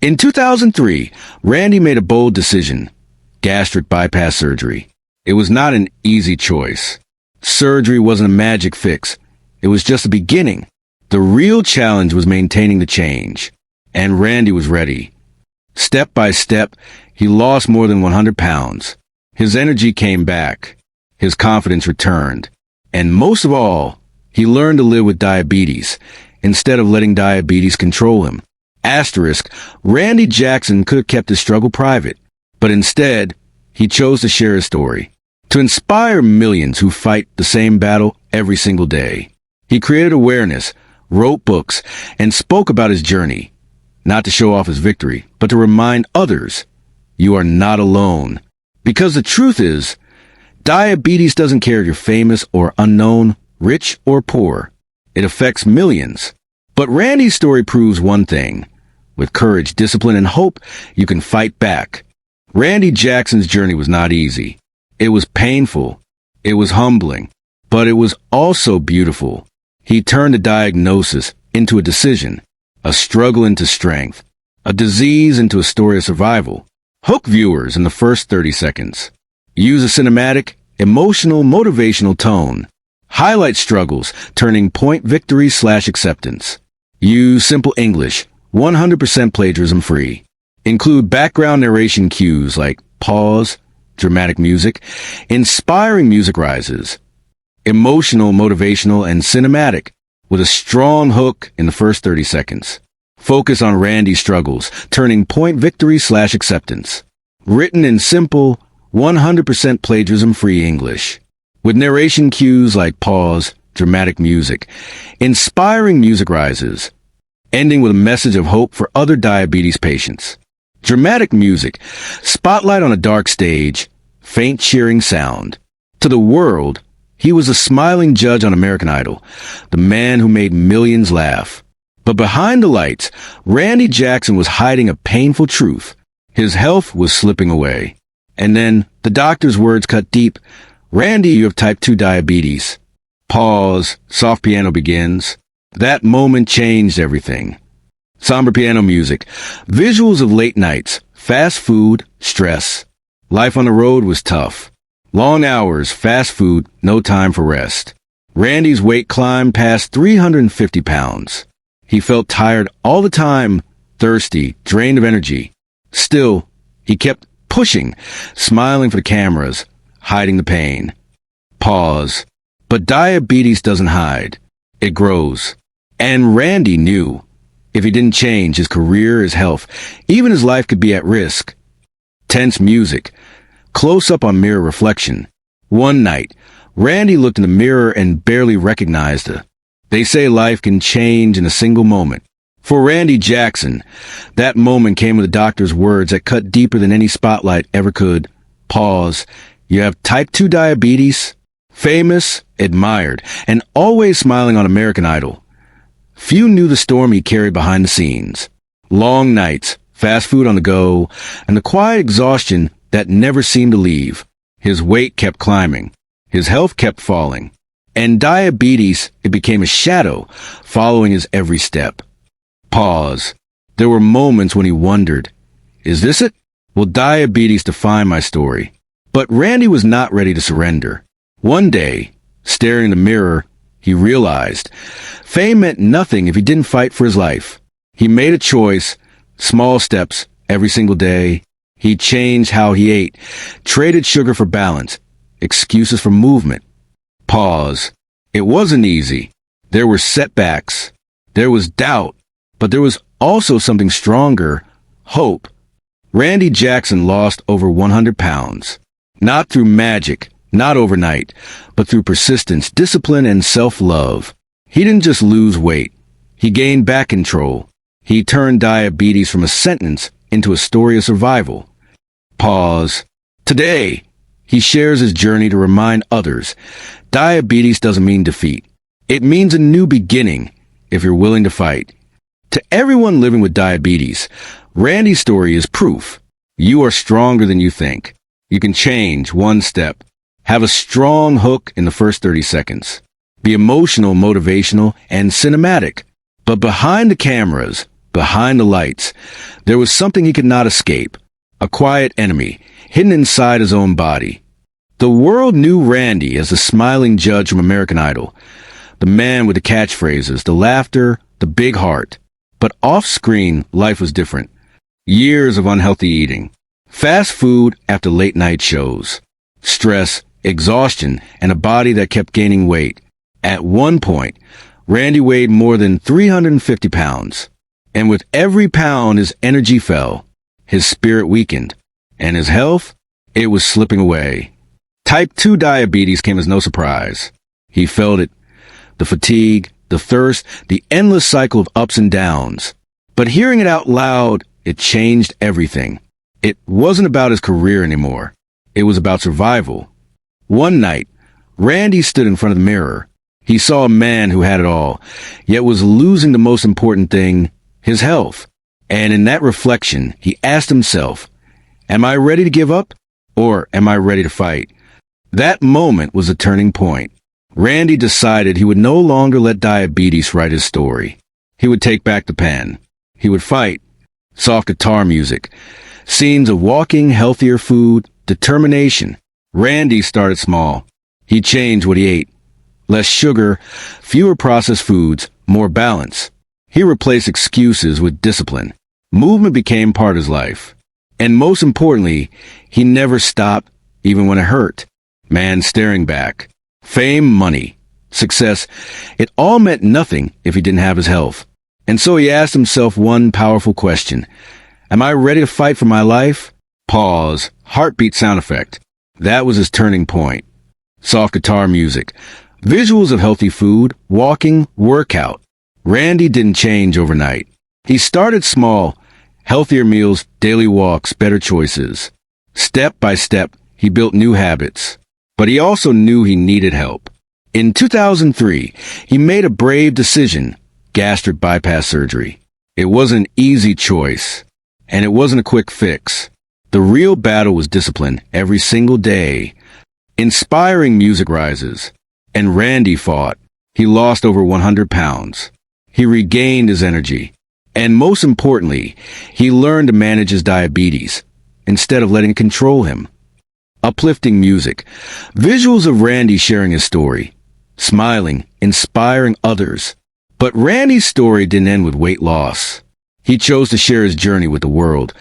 In 2003, Randy made a bold decision: gastric bypass surgery. It was not an easy choice. Surgery wasn't a magic fix. It was just a beginning. The real challenge was maintaining the change. And Randy was ready. Step by step, he lost more than 100 pounds. His energy came back. His confidence returned. And most of all, he learned to live with diabetes instead of letting diabetes control him. Asterisk, Randy Jackson could have kept his struggle private, but instead, he chose to share his story. To inspire millions who fight the same battle every single day. He created awareness, wrote books, and spoke about his journey. Not to show off his victory, but to remind others, you are not alone. Because the truth is, diabetes doesn't care if you're famous or unknown, rich or poor. It affects millions. But Randy's story proves one thing. With courage, discipline, and hope, you can fight back. Randy Jackson's journey was not easy. It was painful. It was humbling. But it was also beautiful. He turned a diagnosis into a decision, a struggle into strength, a disease into a story of survival. Hook viewers in the first 30 seconds. Use a cinematic, emotional, motivational tone. Highlight struggles, turning point victory/acceptance. Use simple English, 100% plagiarism free. Include background narration cues like pause, dramatic music, inspiring music rises. Emotional, motivational, and cinematic, with a strong hook in the first 30 seconds. Focus on Randy's struggles, turning point victory/acceptance. Written in simple, 100% plagiarism-free English. With narration cues like pause, dramatic music, inspiring music rises. Ending with a message of hope for other diabetes patients. Dramatic music, spotlight on a dark stage, faint cheering sound. To the world, he was a smiling judge on American Idol, the man who made millions laugh. But behind the lights, Randy Jackson was hiding a painful truth. His health was slipping away. And then the doctor's words cut deep. Randy, you have type 2 diabetes. Pause, soft piano begins. That moment changed everything. Somber piano music, visuals of late nights, fast food, stress. Life on the road was tough. Long hours, fast food, no time for rest. Randy's weight climbed past 350 pounds. He felt tired all the time, thirsty, drained of energy. Still, he kept pushing, smiling for the cameras, hiding the pain. Pause. But diabetes doesn't hide. It grows. And Randy knew. If he didn't change his career, his health, even his life could be at risk. Tense music. Close up on mirror reflection. One night, Randy looked in the mirror and barely recognized her. They say life can change in a single moment. For Randy Jackson, that moment came with the doctor's words that cut deeper than any spotlight ever could. Pause. You have type 2 diabetes? Famous, admired, and always smiling on American Idol. Few knew the storm he carried behind the scenes. Long nights, fast food on the go, and the quiet exhaustion that never seemed to leave. His weight kept climbing. His health kept falling. And diabetes, it became a shadow, following his every step. Pause. There were moments when he wondered, is this it? Will diabetes define my story? But Randy was not ready to surrender. One day, staring in the mirror, he realized fame meant nothing if he didn't fight for his life. He made a choice, small steps, every single day. He changed how he ate, traded sugar for balance, excuses for movement. Pause. It wasn't easy. There were setbacks. There was doubt. But there was also something stronger, hope. Randy Jackson lost over 100 pounds. Not through magic, not overnight, but through persistence, discipline, and self-love. He didn't just lose weight. He gained back control. He turned diabetes from a sentence into a story of survival. Pause. Today, he shares his journey to remind others, diabetes doesn't mean defeat. It means a new beginning, if you're willing to fight. To everyone living with diabetes, Randy's story is proof. You are stronger than you think. You can change one step. Have a strong hook in the first 30 seconds. Be emotional, motivational, and cinematic. But behind the cameras, behind the lights, there was something he could not escape. A quiet enemy, hidden inside his own body. The world knew Randy as the smiling judge from American Idol. The man with the catchphrases, the laughter, the big heart. But off-screen, life was different. Years of unhealthy eating. Fast food after late-night shows. Stress, exhaustion, and a body that kept gaining weight. At one point, Randy weighed more than 350 pounds. And with every pound, his energy fell. His spirit weakened. And his health? It was slipping away. Type 2 diabetes came as no surprise. He felt it. The fatigue, the thirst, the endless cycle of ups and downs. But hearing it out loud, it changed everything. It wasn't about his career anymore. It was about survival. One night, Randy stood in front of the mirror. He saw a man who had it all, yet was losing the most important thing, his health. And in that reflection, he asked himself, am I ready to give up, or am I ready to fight? That moment was a turning point. Randy decided he would no longer let diabetes write his story. He would take back the pen. He would fight. Soft guitar music. Scenes of walking, healthier food, determination. Randy started small. He changed what he ate. Less sugar, fewer processed foods, more balance. He replaced excuses with discipline. Movement became part of his life. And most importantly, he never stopped, even when it hurt. Man staring back. Fame, money, success, it all meant nothing if he didn't have his health. And so he asked himself one powerful question. Am I ready to fight for my life? Pause. Heartbeat sound effect. That was his turning point. Soft guitar music. Visuals of healthy food, walking, workout. Randy didn't change overnight. He started small. Healthier meals, daily walks, better choices. Step by step, he built new habits. But he also knew he needed help. In 2003, he made a brave decision, gastric bypass surgery. It wasn't an easy choice, and it wasn't a quick fix. The real battle was discipline every single day. Inspiring music rises, and Randy fought. He lost over 100 pounds. He regained his energy. And most importantly, he learned to manage his diabetes instead of letting it control him. Uplifting music. Visuals of Randy sharing his story. Smiling, inspiring others. But Randy's story didn't end with weight loss. He chose to share his journey with the world,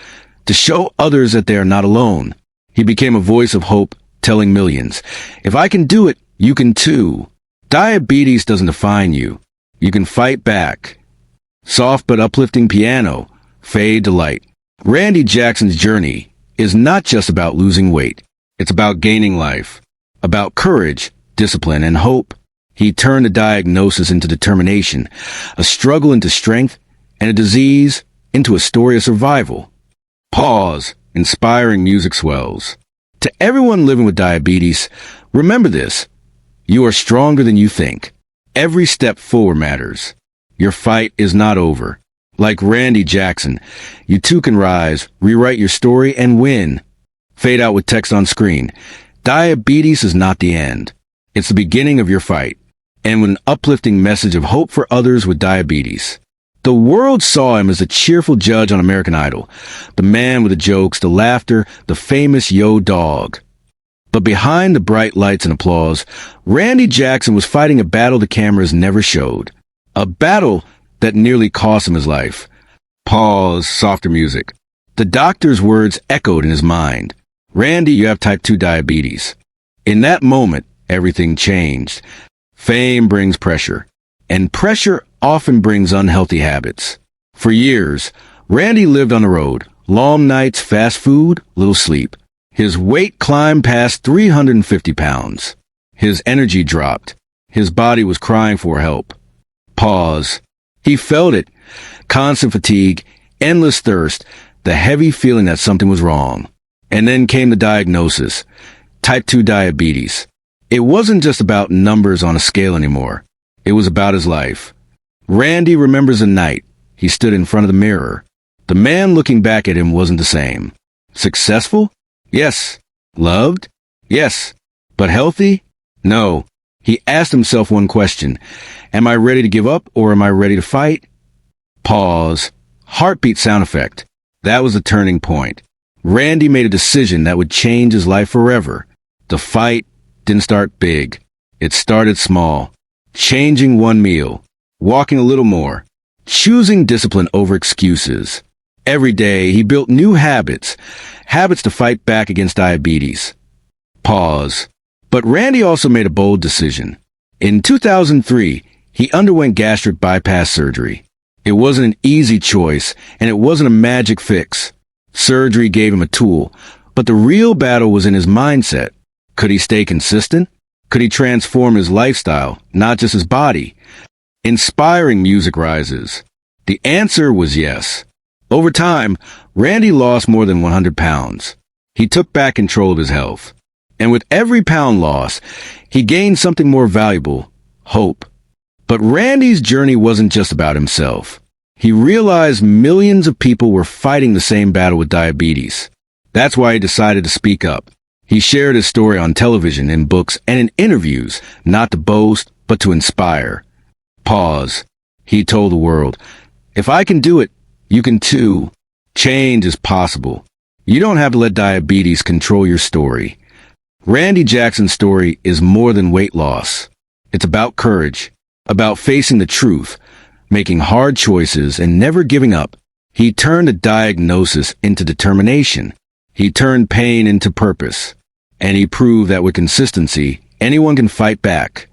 to show others that they are not alone. He became a voice of hope, telling millions, if I can do it, you can too. Diabetes doesn't define you. You can fight back. Soft but uplifting piano. Fade to light. Randy Jackson's journey is not just about losing weight. It's about gaining life, about courage, discipline, and hope. He turned a diagnosis into determination, a struggle into strength, and a disease into a story of survival. Pause. Inspiring music swells. To everyone living with diabetes, remember this. You are stronger than you think. Every step forward matters. Your fight is not over. Like Randy Jackson, you too can rise, rewrite your story, and win. Fade out with text on screen. Diabetes is not the end. It's the beginning of your fight. And with an uplifting message of hope for others with diabetes. The world saw him as a cheerful judge on American Idol. The man with the jokes, the laughter, the famous yo dog. But behind the bright lights and applause, Randy Jackson was fighting a battle the cameras never showed. A battle that nearly cost him his life. Pause. Softer music. The doctor's words echoed in his mind. Randy, you have type 2 diabetes. In that moment, everything changed. Fame brings pressure, and pressure often brings unhealthy habits. For years, Randy lived on the road. Long nights, fast food, little sleep. His weight climbed past 350 pounds. His energy dropped. His body was crying for help. Pause. He felt it. Constant fatigue, endless thirst, the heavy feeling that something was wrong. And then came the diagnosis, type 2 diabetes. It wasn't just about numbers on a scale anymore. It was about his life. Randy remembers a night. He stood in front of the mirror. The man looking back at him wasn't the same. Successful? Yes. Loved? Yes. But healthy? No. He asked himself one question. Am I ready to give up or am I ready to fight? Pause. Heartbeat sound effect. That was the turning point. Randy made a decision that would change his life forever. The fight didn't start big. It started small. Changing one meal, walking a little more, choosing discipline over excuses. Every day, he built new habits to fight back against diabetes. Pause. But Randy also made a bold decision. In 2003, he underwent gastric bypass surgery. It wasn't an easy choice, and it wasn't a magic fix. Surgery gave him a tool, but the real battle was in his mindset. Could he stay consistent? Could he transform his lifestyle, not just his body? Inspiring music rises. The answer was yes. Over time, Randy lost more than 100 pounds. He took back control of his health. And with every pound lost, he gained something more valuable, hope. But Randy's journey wasn't just about himself. He realized millions of people were fighting the same battle with diabetes. That's why he decided to speak up. He shared his story on television, in books, and in interviews, not to boast, but to inspire. Pause. He told the world, if I can do it, you can too. Change is possible. You don't have to let diabetes control your story. Randy Jackson's story is more than weight loss. It's about courage, about facing the truth, making hard choices, and never giving up. He turned a diagnosis into determination. He turned pain into purpose. And he proved that with consistency, anyone can fight back.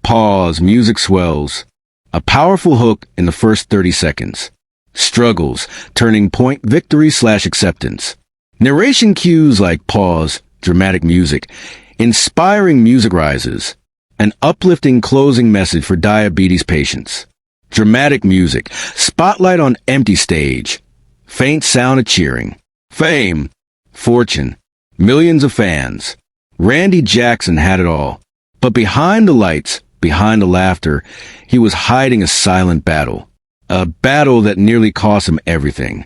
Pause, music swells. A powerful hook in the first 30 seconds. Struggles, turning point, victory/acceptance. Narration cues like pause, dramatic music. Inspiring music rises. An uplifting closing message for diabetes patients. Dramatic music, spotlight on empty stage. Faint sound of cheering. Fame, fortune, millions of fans. Randy Jackson had it all. But behind the lights, behind the laughter, he was hiding a silent battle. A battle that nearly cost him everything.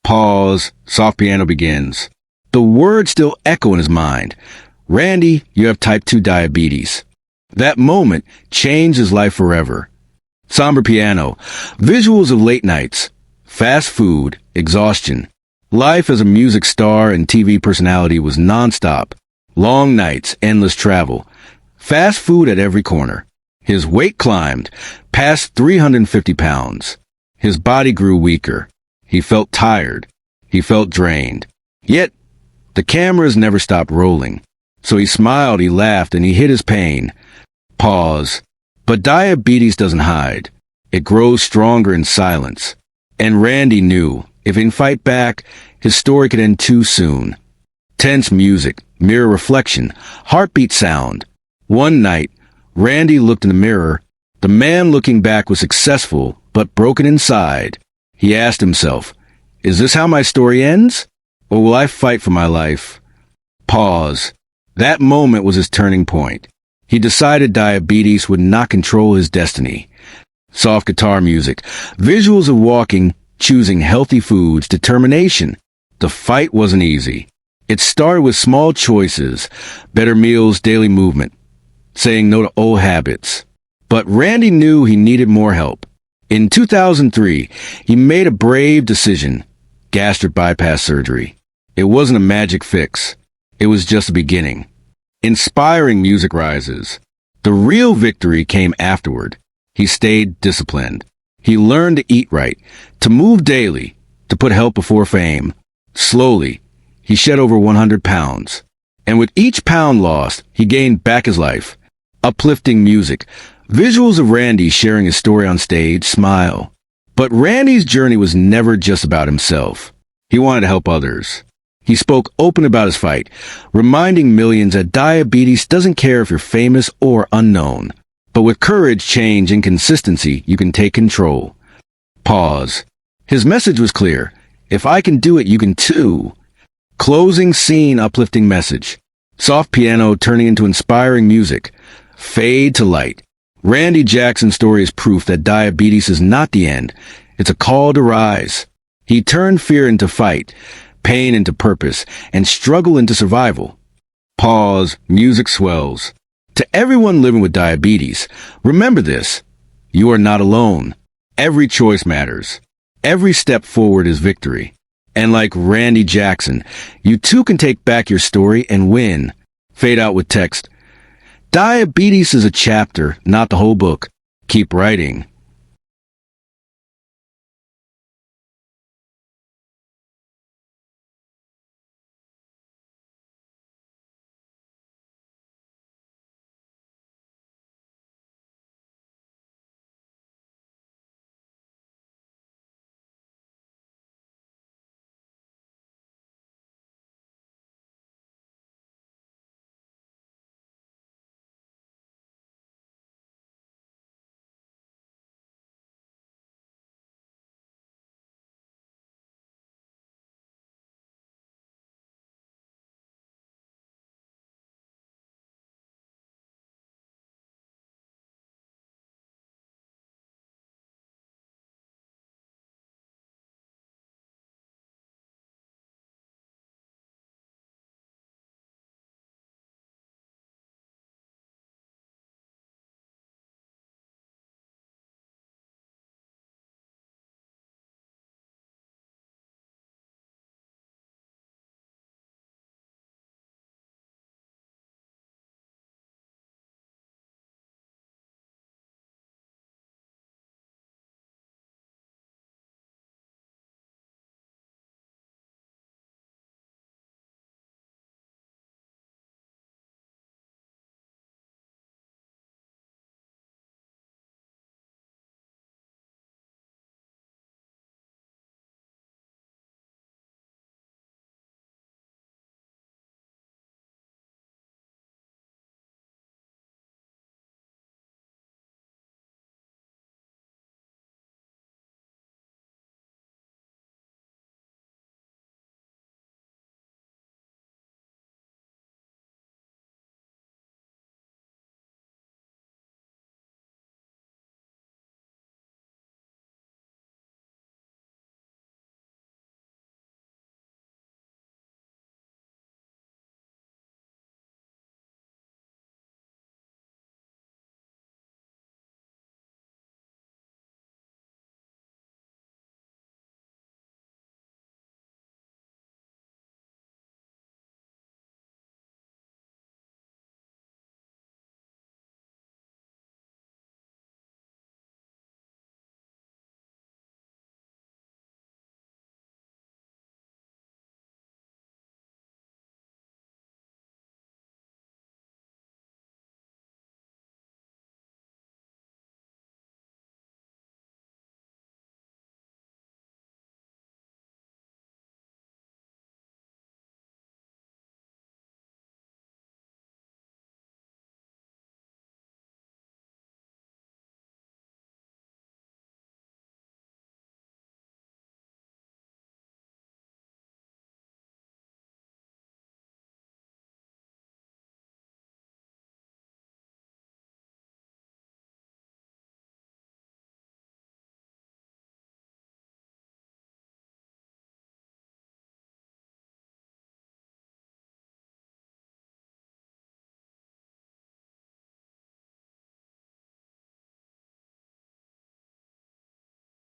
Pause, soft piano begins. The words still echo in his mind. Randy, you have type 2 diabetes. That moment changed his life forever. Somber piano, visuals of late nights, fast food, exhaustion. Life as a music star and TV personality was nonstop. Long nights, endless travel. Fast food at every corner. His weight climbed, past 350 pounds. His body grew weaker. He felt tired. He felt drained. Yet, the cameras never stopped rolling. So he smiled, he laughed, and he hid his pain. Pause. But diabetes doesn't hide. It grows stronger in silence. And Randy knew, if he didn't fight back, his story could end too soon. Tense music, mirror reflection, heartbeat sound. One night, Randy looked in the mirror. The man looking back was successful, but broken inside. He asked himself, is this how my story ends? Or will I fight for my life? Pause. That moment was his turning point. He decided diabetes would not control his destiny. Soft guitar music, visuals of walking, choosing healthy foods, determination. The fight wasn't easy. It started with small choices, better meals, daily movement, saying no to old habits. But Randy knew he needed more help. In 2003, he made a brave decision, gastric bypass surgery. It wasn't a magic fix. It was just a beginning. Inspiring music rises. The real victory came afterward. He stayed disciplined. He learned to eat right, to move daily, to put health before fame. Slowly, he shed over 100 pounds. And with each pound lost, he gained back his life. Uplifting music, visuals of Randy sharing his story on stage, smile. But Randy's journey was never just about himself. He wanted to help others. He spoke open about his fight, reminding millions that diabetes doesn't care if you're famous or unknown. But with courage, change, and consistency, you can take control. Pause. His message was clear. If I can do it, you can too. Closing scene, uplifting message. Soft piano turning into inspiring music. Fade to light. Randy Jackson's story is proof that diabetes is not the end. It's a call to rise. He turned fear into fight, pain into purpose, and struggle into survival. Pause, music swells. To everyone living with diabetes, remember this. You are not alone. Every choice matters. Every step forward is victory. And like Randy Jackson, you too can take back your story and win. Fade out with text. Diabetes is a chapter, not the whole book. Keep writing.